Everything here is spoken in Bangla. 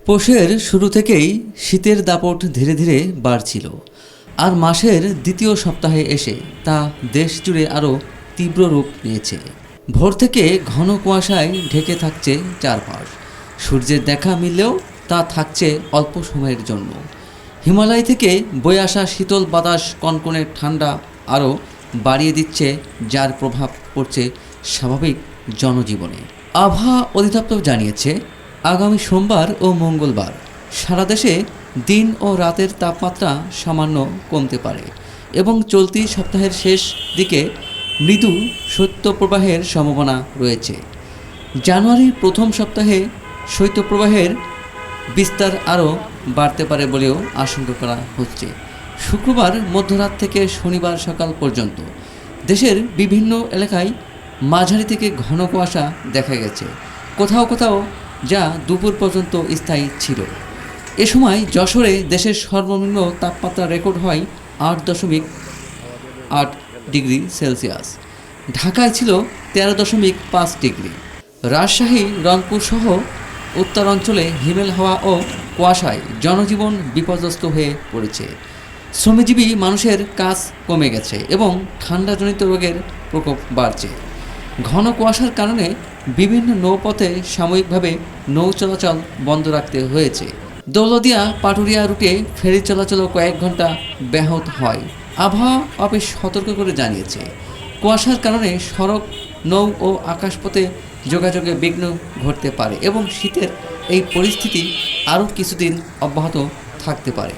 পৌষের শুরু থেকেই শীতের দাপট ধীরে ধীরে বাড়ছিল, আর মাসের দ্বিতীয় সপ্তাহে এসে তা দেশ জুড়ে আরও তীব্র রূপ নিয়েছে। ভোর থেকে ঘন কুয়াশায় ঢেকে থাকছে চারপাশ। সূর্যের দেখা মিললেও তা থাকছে অল্প সময়ের জন্য। হিমালয় থেকে বয়ে আসা শীতল বাতাস কনকনে ঠান্ডা আরও বাড়িয়ে দিচ্ছে, যার প্রভাব পড়ছে স্বাভাবিক জনজীবনে। আবহাওয়া অধিদপ্তর জানিয়েছে, আগামী সোমবার ও মঙ্গলবার সারা দেশে দিন ও রাতের তাপমাত্রা সামান্য কমতে পারে এবং চলতি সপ্তাহের শেষ দিকে মৃদু শৈত্যপ্রবাহের সম্ভাবনা রয়েছে। জানুয়ারির প্রথম সপ্তাহে শৈত্যপ্রবাহের বিস্তার আরও বাড়তে পারে বলেও আশঙ্কা করা হচ্ছে। শুক্রবার মধ্যরাত থেকে শনিবার সকাল পর্যন্ত দেশের বিভিন্ন এলাকায় মাঝারি থেকে ঘন কুয়াশা দেখা গেছে, কোথাও কোথাও যা দুপুর পর্যন্ত স্থায়ী ছিল। এ সময় যশোরে দেশের সর্বনিম্ন তাপমাত্রা রেকর্ড হয় 8.8 ডিগ্রি সেলসিয়াস। ঢাকায় ছিল 13.5 ডিগ্রি। রাজশাহী, রংপুর সহ উত্তরাঞ্চলে হিমেল হাওয়া ও কুয়াশায় জনজীবন বিপর্যস্ত হয়ে পড়েছে। শ্রমজীবী মানুষের কাজ কমে গেছে এবং ঠান্ডাজনিত রোগের প্রকোপ বাড়ছে। ঘন কুয়াশার কারণে বিভিন্ন নৌপথে সাময়িকভাবে নৌ চলাচল বন্ধ রাখতে হয়েছে। দৌলতদিয়া পাটুরিয়া রুটে ফেরি চলাচলও কয়েক ঘন্টা ব্যাহত হয়। আবহাওয়া অফিস সতর্ক করে জানিয়েছে, কুয়াশার কারণে সড়ক, নৌ ও আকাশপথে যোগাযোগে বিঘ্ন ঘটতে পারে এবং শীতের এই পরিস্থিতি আরও কিছুদিন অব্যাহত থাকতে পারে।